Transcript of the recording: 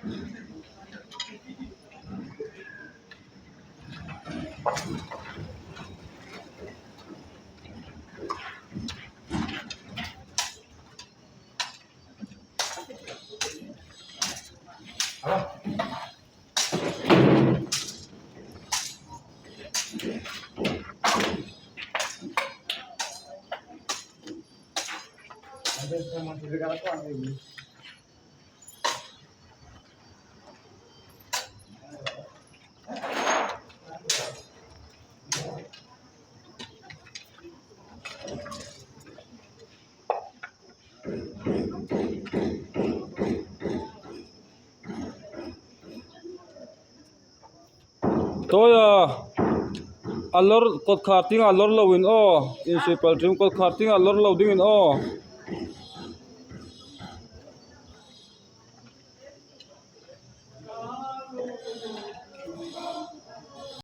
tôi alor cột khart tiếng alor lâu in o in super dream cột khart tiếng alor lâu ding in o